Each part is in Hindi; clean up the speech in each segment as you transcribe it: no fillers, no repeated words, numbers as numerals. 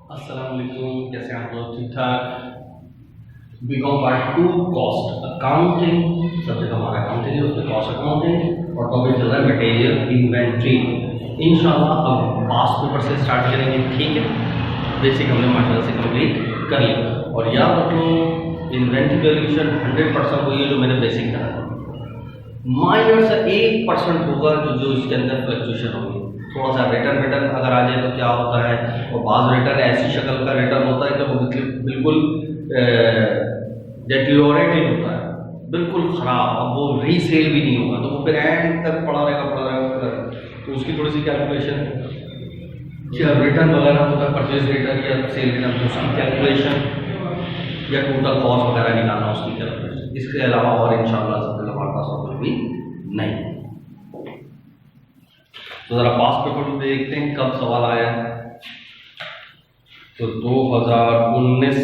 अस्सलाम वालेकुम, कैसे हैं आप लोग? ठीक ठाक। BCom part 2 cost accounting, subject हमारा अकाउंटिंग है, उसमें कॉस्ट अकाउंटिंग और टॉपिक चल रहा है मटेरियल इन्वेंट्री। इंशाल्लाह अब पास्ट पेपर से स्टार्ट करेंगे, ठीक है। बेसिक हमने माशाल्लाह से कंप्लीट कर लिया और याद रखो इन्वेंट्री वैल्यूएशन 100% वही है जो मैंने बेसिक करा था। माइनस 1% होगा जो इसके अंदर फ्लक्चुएशन होगी। थोड़ा सा रिटर्न अगर आ जाए तो क्या होता है, और बाज़ रिटर्न ऐसी शक्ल का रिटर्न होता है कि वो बिल्कुल डेटियोरेटेड होता है, बिल्कुल ख़राब। अब वो रीसेल भी नहीं होगा तो वो फिर एंड तक पड़ा रहेगा। तो उसकी थोड़ी सी कैलकुलेशन या रिटर्न वगैरह होता है, परचेज रिटर्न या सेल रिटर्न, तो उसकी कैलकुलेशन या टोटल कॉस्ट वगैरह निकालना उसकी कैलकुलेशन। इसके अलावा और इंशाल्लाह हमारे पास और कुछ भी नहीं। तो ज़रा पास्ट पेपर में देखते हैं कब सवाल आया है। तो 2019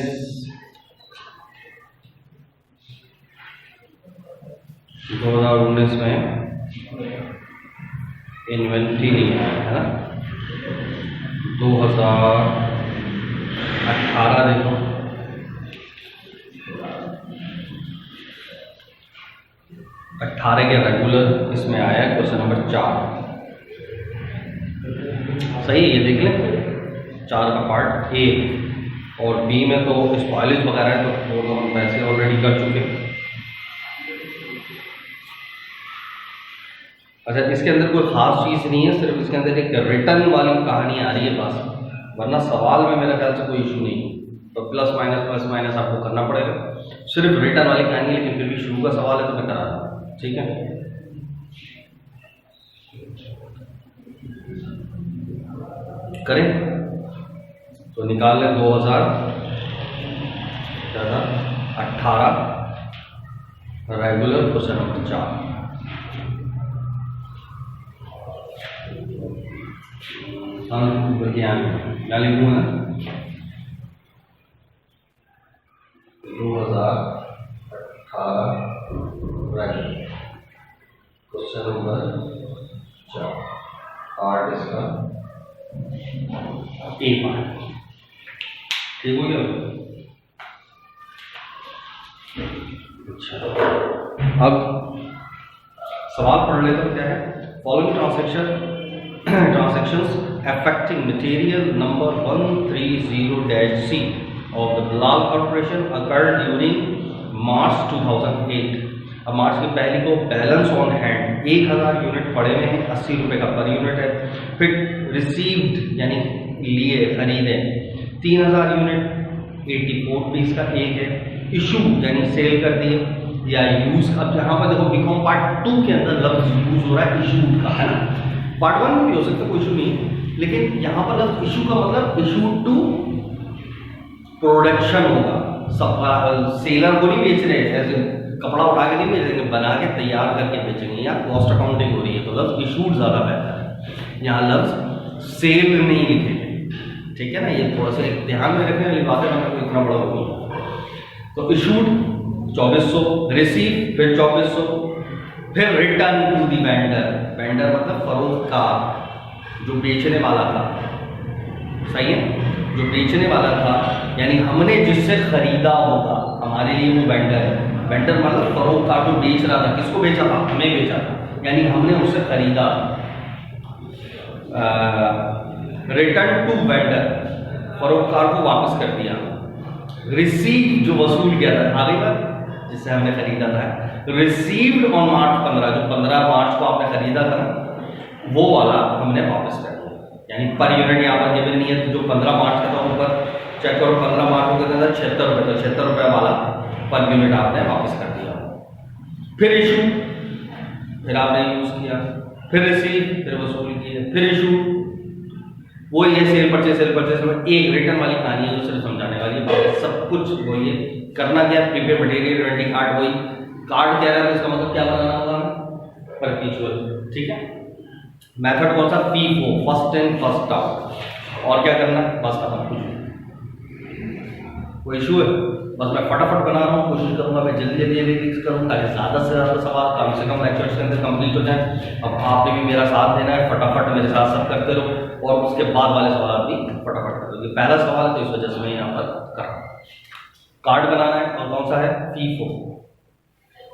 में इन्वेंट्री नहीं आया है ना। 2018 देखो, 18 के रेगुलर इसमें आया क्वेश्चन नंबर 4। सही है, ये देख लें 4 का पार्ट ए और बी में तो स्पॉइलेज वगैरह है, तो वो तो हम पैसे ऑलरेडी कर चुके। अच्छा, इसके अंदर कोई ख़ास चीज़ नहीं है, सिर्फ इसके अंदर एक रिटर्न वाली कहानी आ रही है बस, वरना सवाल में मेरे ख्याल से कोई इशू नहीं। तो प्लस माइनस आपको करना पड़ेगा, सिर्फ रिटर्न वाली कहानी, लेकिन फिर भी शुरू का सवाल है तो मैं करा रहा हूँ, ठीक है। करें तो निकाल लें 2018 रेगुलर क्वेश्चन नंबर 4। क्या लिखूँ मैं? 2018 रेगुलर क्वेश्चन नंबर 4 पार्ट इसका ए पार्ट, ठीक हो गया। अच्छा, अब सवाल पढ़ लेते हैं। क्या है? Following transactions affecting material number 130-C of the Bilal corporation occurred during March 2008। अब मार्च की पहली को बैलेंस ऑन हैंड 1000 यूनिट पड़े हुए हैं, 80 रुपये का पर यूनिट है। फिर रिसीव्ड यानी लिए खरीदे 3000 यूनिट, 84 रुपीज़ का एक है। इशू यानी सेल कर दिए या यूज़। अब यहाँ पर देखो बीकॉम पार्ट 2 के अंदर लफ्ज़ यूज़ हो रहा है इशू का, है ना। पार्ट 1 में भी हो सकता है, कोई इशू नहीं, लेकिन यहाँ पर लफ्ज़ इशू का मतलब इशू टू प्रोडक्शन होगा। सब सेलर को नहीं बेच रहे, ऐसे कपड़ा उठा के नहीं बेचेंगे, बना के तैयार करके बेचेंगे, या कॉस्ट अकाउंटिंग हो रही है तो लफ्ज़ इशूड ज़्यादा बेहतर है। यहाँ लफ्ज़ सेल नहीं लिखे, ठीक है ना। ये थोड़ा सा ध्यान में रखने वाली बात है, मतलब इतना बड़ा होगी। तो इशूड 2400, रिसीव फिर 2400, फिर return to the vendor. Vendor मतलब फरोख्तकार, जो बेचने वाला था, सही है, जो बेचने वाला था, यानी हमने जिससे खरीदा होगा, हमारे लिए वो वेंडर है। वेंडर मतलब फरोख्तकार जो बेच रहा था। किसको बेचा था? हमें बेचा था, यानी हमने उससे खरीदा। रिटर्न टू वेंडर, फरोख्तकार को वापस कर दिया। रिसीव जो वसूल किया था, आगे बात जिससे हमने खरीदा था। रिसीव्ड ऑन मार्च 15, जो 15 मार्च को आपने खरीदा था वो वाला हमने वापस कर दिया। यानी पर यूनिट यहाँ पर गिवन नहीं है, तो जो 15 मार्च का था ऊपर चेक करो, 15 मार्च को कहते था 76 रुपये, तो 76 रुपये वाला पर यूनिट आपने वापस कर दिया। फिर इशू, फिर आपने यूज किया, फिर रिसीव, फिर वसूल किया, फिर इशू। वो ये सेल परचेज एक रिटर्न वाली कहानी है जो सिर्फ समझाने वाली है, बाकी सब कुछ वही है। करना क्या? प्रीपेड मटेरियल इन्वेंटरी कार्ड, वही कार्ड कह रहा है, इसका मतलब क्या बनाना होगा? परपेचुअल, ठीक है। मेथड कौन सा? FIFO, first in first out. और क्या करना? बस खत्म। कोई इशू है? बस मैं फटाफट बना रहा हूँ, कोशिश करूंगा मैं जल्दी रिलीज करूँ ताकि ज़्यादा से ज़्यादा सवाल कम से कम लेक्चर्स के अंदर कंप्लीट हो जाए। अब आपने भी मेरा साथ देना है, फटाफट मेरे साथ सब करते रहो। और उसके बाद वाले सवाल भी फटाफट कर दो। पहला सवाल है तो इस वजह से मैं यहाँ पर कर रहा हूँ। कार्ड बनाना है और कौन सा है FIFO।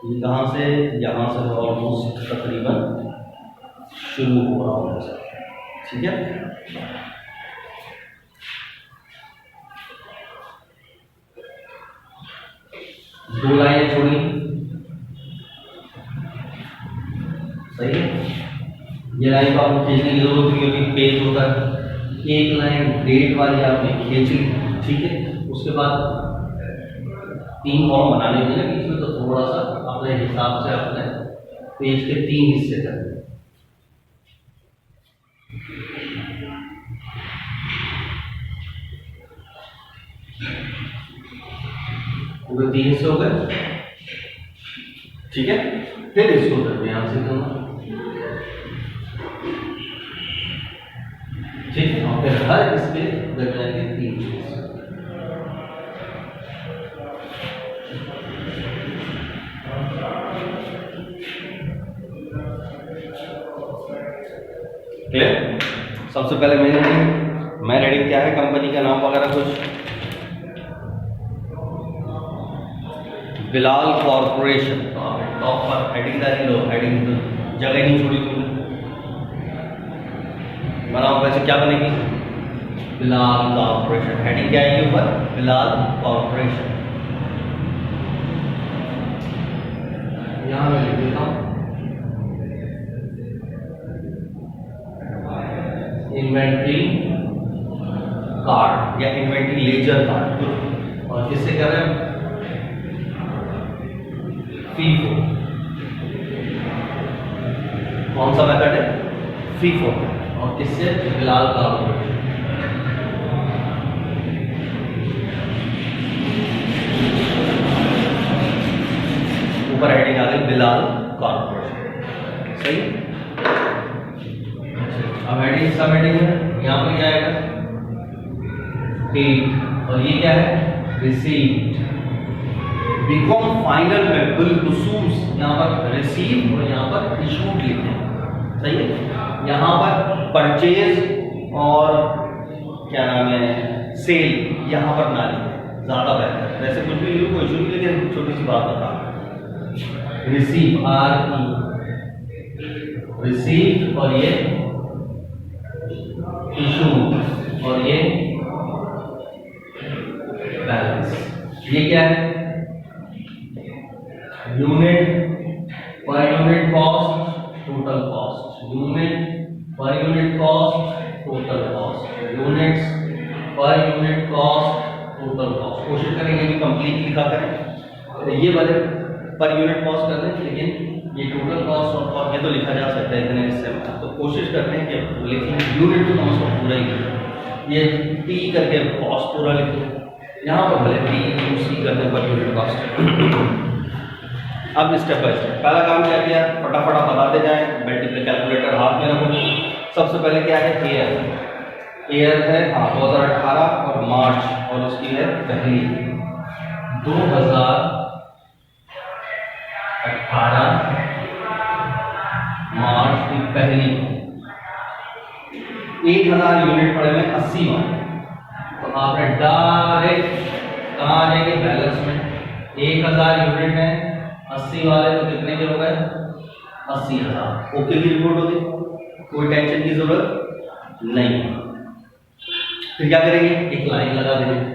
ये कहाँ से, यहाँ से ऑलमोस्ट तकरीबन शुरू हो रहा होगा, ठीक है। दो लाइनें छोड़ी, सही है। ये लाइन को आपको खींचने की जरूरत नहीं क्योंकि पेज होता है। एक लाइन डेट वाली आपने खींच ली, ठीक है। उसके बाद 3 कॉलम बनाने होंगे ना बीच में, तो थोड़ा सा अपने हिसाब से अपने पेज के 3 हिस्से कर दें। पूरे 3 हिस्से हो गए, ठीक है। फिर इसको दरमियान से करना, ठीक है। और फिर हर इसके दरमियान के 3 हिस्से। क्लियर। सबसे पहले मैं रेडिंग क्या है, कंपनी का नाम वगैरह कुछ, बिलाल कॉर्पोरेशन। टॉप पर हेडिंग डाली लो, हेडिंग जगह नहीं छोड़ी तुमने, बनाओ वैसे क्या बनेगी, बिलाल कॉर्पोरेशन। हेडिंग क्या आएगी ऊपर, बिलाल कॉर्पोरेशन। यहां मैं लिख देता हूं इन्वेंट्री कार्ड या इन्वेंट्री लेजर कार्ड, और किससे कर रहे हैं, FIFO। कौन सा मेथड है, FIFO, और किससे, बिलाल कॉर्पोरेशन। ऊपर हेडिंग आ गई बिलाल कॉर्पोरेशन, सही। अब हेडिंग सब हेडिंग है, यहाँ पर क्या आएगा, पेड, और ये क्या है, रिसीव्ड। बीकॉम फाइनल में बिलखुसूस यहाँ पर रिसीव और यहाँ पर इशूड लिखे, सही है। यहाँ पर परचेज और क्या नाम है, सेल, यहाँ पर ना लिखे, ज़्यादा बेहतर है। वैसे कुछ भी लिखो कोई इशू नहीं, लेकिन छोटी सी बात बता, रिसीव रिसीव और ये इशू और ये बैलेंस। ये क्या है, unit per unit cost, total cost, unit per unit cost, total cost, units per unit cost, total cost. कोशिश करेंगे कि कंप्लीट लिखा करें, ये वाले पर यूनिट कॉस्ट कर दें, लेकिन ये टोटल कॉस्ट और कॉस्ट ये तो लिखा जा सकता है इतने हिस्से में, तो कोशिश करते हैं कि लिखें यूनिट तो कॉस्ट पूरा ही लिखें। ये P करके कॉस्ट पूरा लिखें, यहाँ पर भले P कर दें पर यूनिट कॉस्ट। अब स्टेप बाय स्टेप पहला काम क्या किया, फटाफट आप बताते जाएं, मल्टीप्लाई कैलकुलेटर हाथ में रखो। सबसे पहले क्या है, ईयर है 2018 और मार्च, और उसकी है पहली 2018 मार्च की पहली। 1000 यूनिट पड़े में 80 में, तो आपने डायरेक्ट कहाँ आ जाएंगे, बैलेंस में। 1000 यूनिट है, 80 वाले तो कितने के हो गए, 80,000। ओके की रिपोर्ट होगी, कोई टेंशन की जरूरत नहीं। फिर क्या करेंगे, एक लाइन लगा देंगे,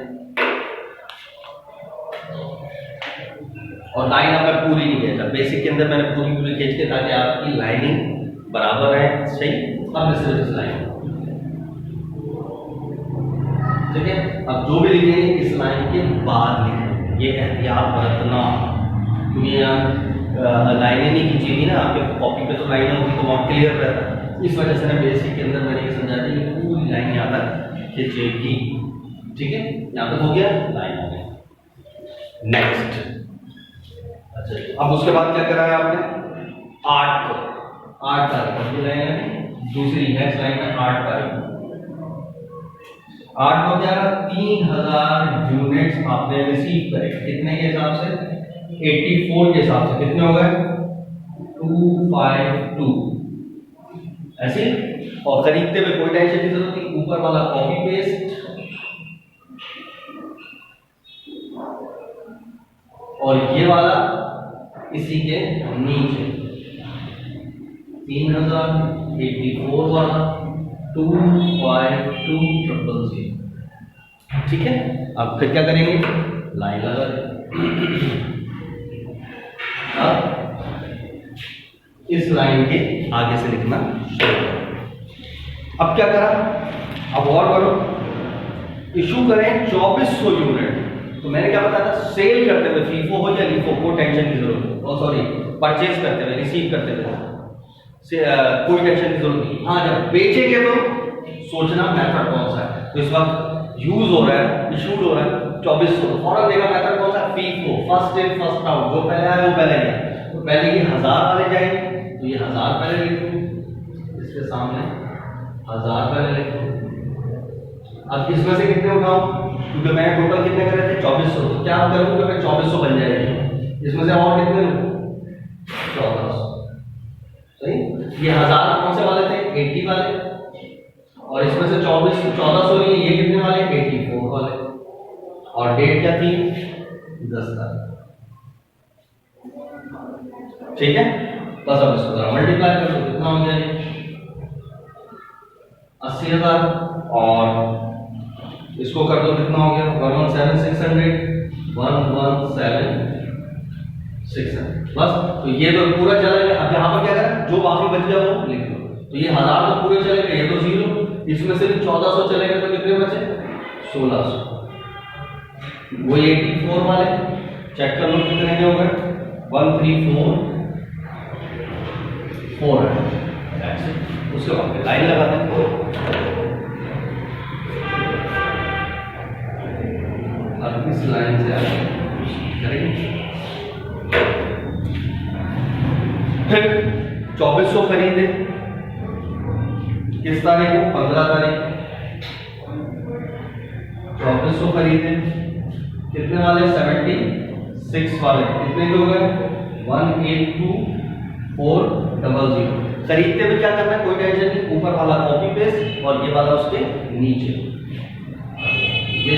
और लाइन आपका पूरी नहीं खींचा, बेसिक के अंदर मैंने पूरी खींच के, ताकि आपकी लाइनिंग बराबर है, सही। अब सिर्फ इस लाइन, ठीक है। अब जो भी लिखेंगे इस लाइन के बाद लिखेंगे, ये एहतियात बरतना, क्योंकि यहाँ लाइनें नहीं खींचेगी ना, आपके कॉपी पे तो लाइनें होगी तो वहाँ क्लियर रहता है। इस वजह से ना बेसिक के अंदर मैंने ये समझा दी कि पूरी लाइन यहाँ तक खींचेगी, ठीक है। यहाँ तक हो गया, लाइन हो गई। नेक्स्ट, अच्छा अब उसके बाद क्या करा है आपने, 8 तारीख लाइन है, दूसरी नेक्स्ट लाइन में 8 तारीख 8 को क्या, 3000 यूनिट्स आपने रिसीव करे, कितने के हिसाब से, 84 के हिसाब से, कितने हो गए, 252, ऐसे और खरीदते हुए कोई टेंशन की जरूरत नहीं, ऊपर वाला कॉपी पेस्ट और ये वाला इसी के नीचे 3084 वाला 25200। ठीक है, अब फिर क्या करेंगे, लाइन लगा देंगे। अब इस लाइन के आगे से लिखना शुरू करो। अब क्या करा, अब और करो, इशू करें 2400 यूनिट। तो मैंने क्या बताया था, सेल करते हुए फीफो हो या लीफो, कोई टेंशन की जरूरत नहीं, और सॉरी परचेज करते हुए, रिसीव करते हुए कोई टेंशन की जरूरत नहीं। हाँ, जब बेचेंगे तो सोचना मेथड कौन सा है। तो इस वक्त यूज हो रहा है, इशूड हो रहा है 2400, फौरन देगा मेथड कौन सा, FIFO, first in first out, जो पहले आया वो पहले गया। तो पहले ये 1000 वाले जाएंगे, तो ये 1000 पहले लिखो, इसके सामने 1000 पहले लिखो। अब इसमें से कितने उठाऊं, क्योंकि मैंने टोटल कितने करे थे 2400, तो क्या करूंगा मैं 2400 बन जाएगी। इसमें से और कितने लूं, 1400। सही, ये 1000 कौन से वाले थे, 80 वाले, और इसमें से 1400 लिए, ये कितने वाले, 84 वाले। और डेट क्या थी, 10 तारीख। ठीक है, बस अब इसको जरा मल्टीप्लाई कर दो, कितना हो गया, 80,000 और इसको कर दो, कितना हो गया, 117,600, 117,600। बस, तो ये तो पूरा चला गया। अब यहाँ पर क्या करें, जो बाकी बच गया वो लिख लो। तो ये 1000 तो पूरे चले गए, ये तो 0, इसमें से भी 1400 चले गए, तो कितने बचे, 1600। वो 84 वाले चेक कर लो कितने के हो गए, 134,400। उसके बाद लाइन लगा दें, अब इस लाइन से आगे करेंगे। फिर 2400 खरीदे किस तारीख को, 15 तारीख। 2400 खरीदे, कितने वाले, 76 वाले, कितने के हो गए, 182,400। खरीदते हुए क्या करना है, कोई टेंशन नहीं, ऊपर वाला कॉपी पेस्ट और ये वाला उसके नीचे, ये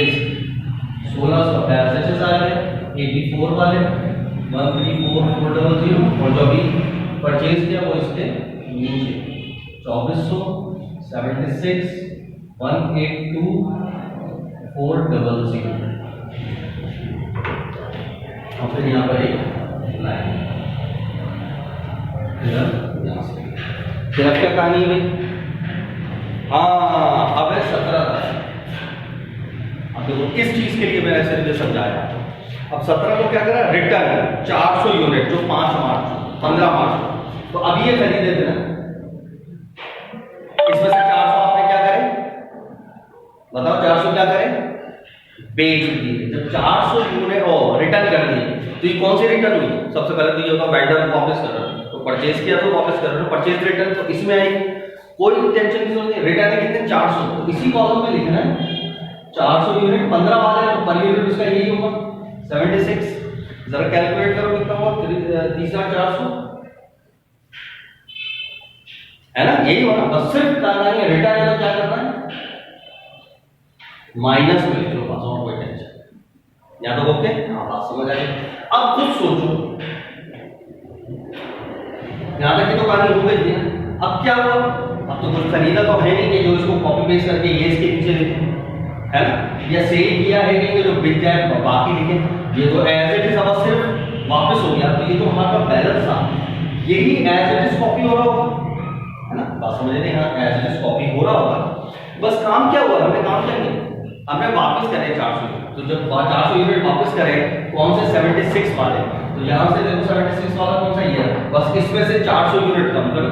1600 एसएचएस आ गए, 84 वाले 134,400, और जो भी परचेज किया वो इसके नीचे 2400 76 182,400। और फिर यहाँ पर एक लाइन, फिर अब क्या कहानी है भाई, हाँ अब है 17 तारीख। अब देखो किस चीज के लिए मैंने ऐसे मुझे समझाया। अब 17 को क्या करा, रिटर्न 400 यूनिट जो 5 मार्च 15 मार्च, तो अब ये खरीदे थे ना, इसमें से 400 आपने क्या करे, बताओ 400 क्या करे, बेच दिए। जब 400 यूनिट और रिटर्न कर दिए, तो ये कौन सी रिटर्न हुई, सबसे पहले तो ये होगा वेंडर वापस कर रहा है, तो परचेज किया तो वापस कर रहा है, परचेज रिटर्न, तो इसमें आई कोई टेंशन की जरूरत नहीं। रिटर्न है कितने, 400, तो इसी कॉलम में लिखना है 400 यूनिट 15 वाले, तो पर यूनिट उसका यही होगा 76। जरा कैलकुलेट करो कितना हुआ, 3,400 है ना, यही होगा। बस सिर्फ करना है, रिटर्न है तो क्या करना है, माइनस में लिख लो, बस और कोई टेंशन। या तो ओके, हाँ बात समझ आ गई। अब खुद सोचो, यहां तक की तो कहानी हो गई थी, अब क्या हुआ, अब तो कुछ खरीदा तो है नहीं कि जो इसको कॉपी पेस्ट करके ये इसके नीचे लिखे, है ना, या सेल किया है कि जो बिक जाए बाकी लिखे, ये तो एज इट इज अब सिर्फ वापस हो गया, तो ये तो हमारा बैलेंस था, यही एज इट इज कॉपी हो रहा होगा, है ना, बात समझ रहे हैं, हाँ एज इट इज कॉपी हो रहा होगा। बस काम क्या हुआ, हमने काम क्या किया, हमने वापस करे 400 यूनिट। तो जब 400 यूनिट वापस करें, कौन से 76 वाले, तो यहां से देखो 76 वाला कौन सा ये है, बस इसमें से 400 यूनिट कम करो,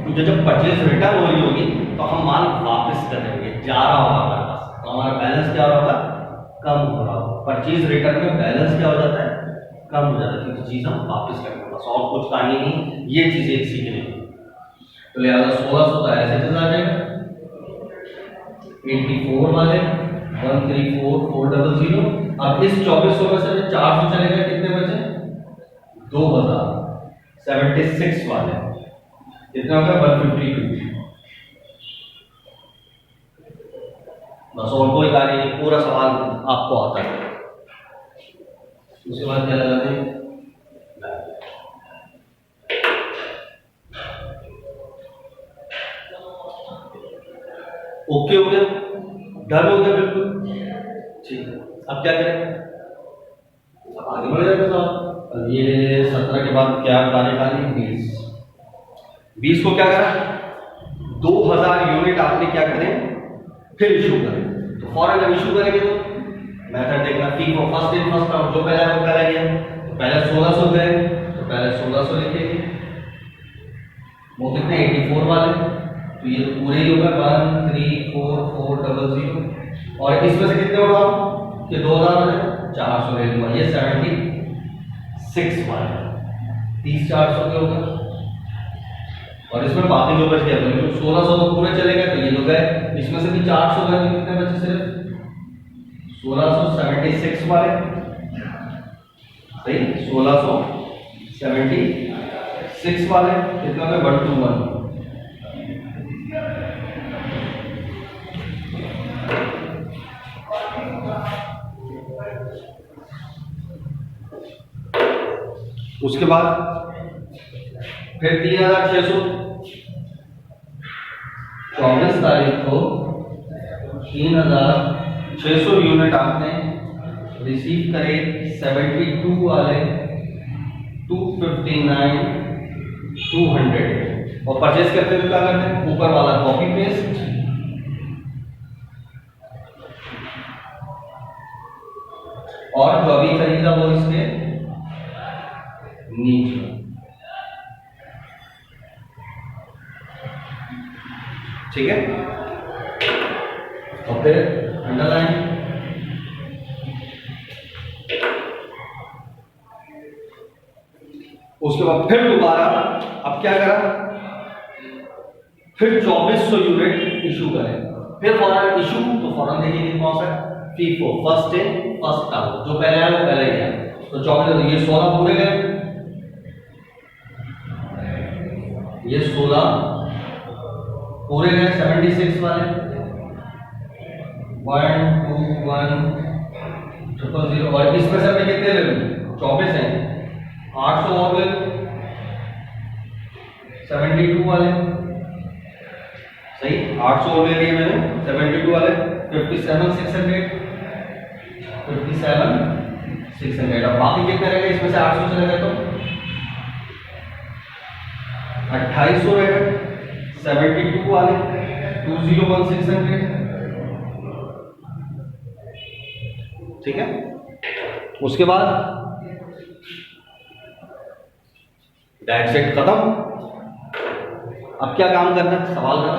क्योंकि जब परचेज रिटर्न हो रही होगी तो हम माल वापस करेंगे, जा रहा होगा हमारे पास, तो हमारा बैलेंस क्या हो रहा होगा, कम हो रहा होगा। परचेज रिटर्न में बैलेंस क्या हो जाता है, कम हो जाता है, क्योंकि चीज हम वापस करेंगे, बस और कुछ कहानी नहीं, ये चीजें सीखने की। तो लिहाजा 1600 का ऐसे आ जाएगा, 84 वाले 134,400। अब इस 2400 में से 400 चले गए, कितने बचे, 2000 76 वाले कितने हो गए, 152। बस और कोई कार्य नहीं, पूरा सवाल आपको आता है। उसके बाद क्या लगाते हैं, ओके हो गया, डन हो गया बिल्कुल, ठीक है। अब क्या करें, अब आगे बढ़ जाते साहब। अब ये 17 के बाद क्या तारीख आ रही, 20 को क्या करा, 2000 यूनिट आपने क्या करें फिर इशू करें। तो फॉरन जब इशू करेंगे तो मेथड देखना, fee for first in first out, जो पहला है वो पहला गया, तो पहले 1600 गए तो पहले 1600 लिखेंगे, वो कितने 84 वाले, तो ये तो पूरे ही होगा 134400, और इसमें से कितने उठाओ कि 2000 वाले 400 ले लूंगा, ये 76 वाले 30-400 के होगा, और इसमें बाकी जो बच गया तो 1600 तो पूरे चले गए, तो ये तो गए, इसमें से भी 400 गए तो कितने बचे सिर्फ 1676 वाले, सही 1676 वाले कितना गए 121। उसके बाद फिर 3600, 24 तारीख को 3600 यूनिट आपने रिसीव करे, 72 वाले 259 200, और परचेज करते हुए क्या करते हैं, ऊपर वाला कॉपी पेस्ट, और जो अभी खरीदा वो इसके नीचे, ठीक है। और फिर अंडरलाइन, उसके बाद फिर दोबारा अब क्या करा, फिर 2400 यूनिट इशू करें, फिर फॉरन इशू, तो फॉरन देखिए कौन सा, FIFO first in first out, जो पहले आया वो पहले गया, तो 2400, ये 16 पूरे गए, ये 16 पूरे गए, 76 वाले 12100, और इसमें से मैं कितने ले लूं, 24 हैं, 800 और ले लूं, 72 वाले, सही 800 और ले लिए मैंने, 72 वाले 57,600, अब बाकी कितने रहेगा, इसमें से 800 चले गए तो 2800 रहेगा, 72 वाले 201,600, ठीक है। उसके बाद डायरेक्ट सेट खत्म। अब क्या काम करना है, सवाल का,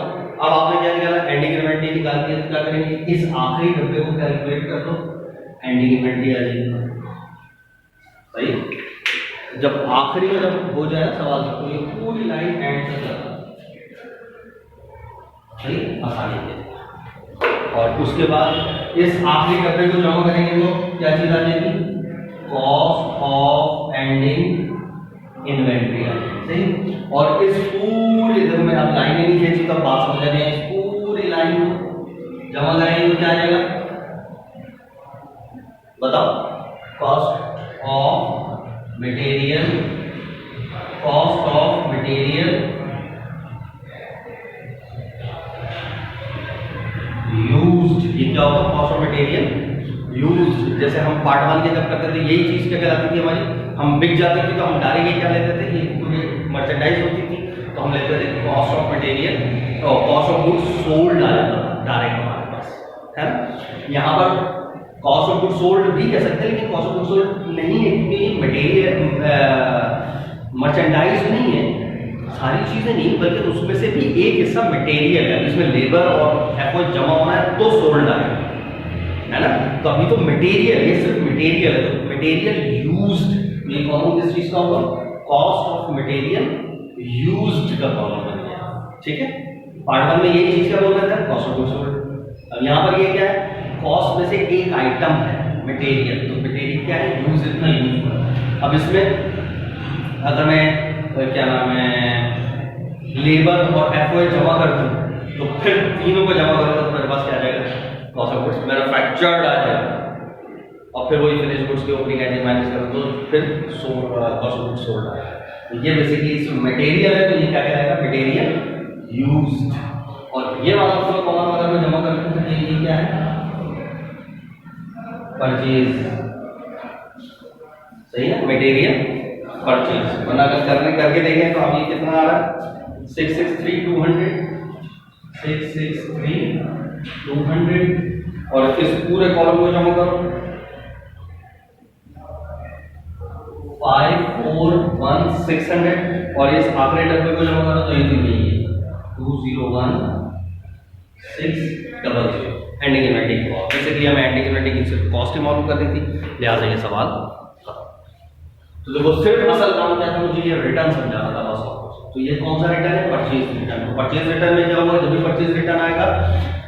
अब आपने क्या निकाला, एंडिंग इन्वेंटरी निकाल दिया, तो क्या करेंगे, इस आखिरी डब्बे को कैलकुलेट कर दो, एंडिंग इन्वेंटरी आ जाएगी, सही। जब आखिरी में जब हो जाए सवाल तो ये पूरी लाइन एंड तक जाता है, सही, आसानी से। और उसके बाद इस आखिरी डब्बे को जमा करेंगे तो क्या चीज आ जाएगी, कॉस्ट ऑफ एंडिंग इन्वेंटरी आ जाएगी, सही। और इस पूरी, जब मैं अब लाइन नहीं खींची तब बात समझ जाए, इस पूरी लाइन को जमा करेंगे तो क्या आ जाएगा, बताओ, cost of material, cost of material used, ये क्या होता है, कॉस्ट ऑफ मटेरियल यूज्ड। जैसे हम पार्ट 1 के जब करते थे यही चीज क्या कहलाती थी हमारी, हम बिक जाती थी तो हम डायरेक्ट क्या लेते थे, ये पूरी मर्चेंडाइज होती थी तो हम लेते थे कॉस्ट ऑफ मटेरियल, और कॉस्ट ऑफ गुड्स सोल्ड आ जाता था डायरेक्ट हमारे पास, है ना। यहाँ पर कॉस्ट ऑफ गुड्स सोल्ड भी कह सकते हैं, लेकिन कॉस्ट ऑफ गुड्स सोल्ड नहीं है, क्योंकि मटेरियल मर्चेंडाइज नहीं है, सारी चीजें नहीं, बल्कि उसमें से भी एक हिस्सा मटेरियल है, इसमें लेबर और एफओ जमा होना है तो सोल्ड आएगा, है ना। तो अभी तो मटेरियल, ये सिर्फ मटेरियल है, तो मटेरियल यूज्ड, ये कॉमन किस चीज का होगा, कॉस्ट ऑफ मटेरियल यूज्ड का कॉमन बन गया, ठीक है। पार्ट 1 में यही चीज क्या बोल रहे थे, कॉस्ट ऑफ गुड्स सोल्ड। अब यहाँ पर ये क्या है, कॉस्ट में से एक आइटम है मटेरियल, तो मटेरियल क्या है, यूज, इतना यूज हुआ। अब इसमें अगर मैं क्या नाम है लेबर और एफओए जमा कर दूं, तो फिर तीनों को जमा करो तो मेरे पास क्या आ जाएगा, कॉस्ट ऑफ गुड्स, मैन्युफैक्चर्ड आ जाएगा और फिर वही फिनिश गुड्स के ओपनिंग एंड माइनस कर दो, फिर कॉस्ट ऑफ गुड्स सोल्ड आ जाएगा। ये बेसिकली इस मटेरियल है, तो ये क्या कहलाएगा, मटेरियल यूज्ड। और ये वाला कॉलम अगर मैं जमा करता हूँ तो ये क्या है, परचेज, सही है, मटेरियल परचेज। वरना अगर करके देखें तो अभी कितना आ रहा है, 663,200, 663,200, और इस पूरे कॉलम को जमा करो 541,600, और इस आखिरी डब्बे को जमा करो तो ये तो यही है 201,600, एंडिंग इन्वेंटरी कॉस्ट। बेसिकली हमें एंडिंग इन्वेंटरी की सिर्फ कॉस्ट ही मालूम करनी थी, लिहाजा ये सवाल खत्म। तो देखो सिर्फ असल काम क्या था, मुझे ये रिटर्न समझाना था बस। तो ये कौन सा रिटर्न है, परचेज रिटर्न। तो परचेज रिटर्न में क्या होगा, जब भी परचेज रिटर्न आएगा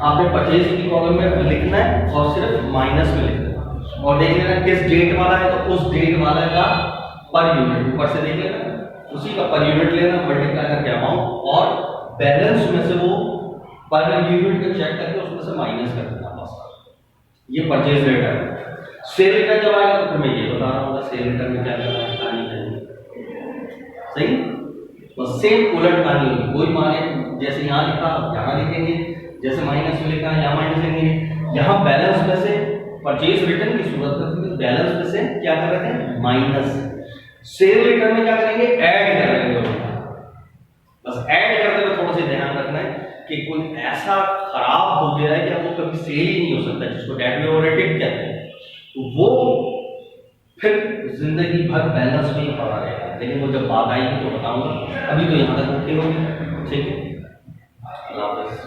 आपने परचेज की कॉलम में लिखना है और सिर्फ माइनस में लिखना है, और देख लेना किस डेट वाला है, तो उस डेट वाला का पर यूनिट ऊपर से देख लेना, उसी का पर यूनिट लेना, मल्टीप्लाई करके अमाउंट, और बैलेंस में से वो पर यूनिट को चेक करके उसमें से माइनस कर देना बस। ये परचेज रिटर्न। सेल रिटर्न जब आएगा तो फिर मैं ये बता रहा हूँ सेल रिटर्न में क्या करना है, कहानी करनी, सही। बस सेम उलट कहानी होगी, कोई माने जैसे यहाँ लिखा यहाँ लिखेंगे, जैसे माइनस में लिखा है यहाँ माइनस लिखेंगे। यहाँ बैलेंस में से परचेज रिटर्न की सूरत में बैलेंस में से क्या कर रहे हैं, माइनस। सेल रिटर्न में क्या करेंगे, ऐड करेंगे। बस ऐड करते हुए थोड़ा सा ध्यान रखना है कि कोई ऐसा खराब हो गया है कि आपको कभी सेल ही नहीं हो सकता, जिसको डेट में ओवररेटेड कहते हैं, तो वो फिर जिंदगी भर बैलेंस में ही पड़ा रहेगा। लेकिन वो जब बात आएगी तो बताऊंगा, अभी तो यहाँ तक ओके होगी, ठीक है। अल्लाह हाफ़िज़।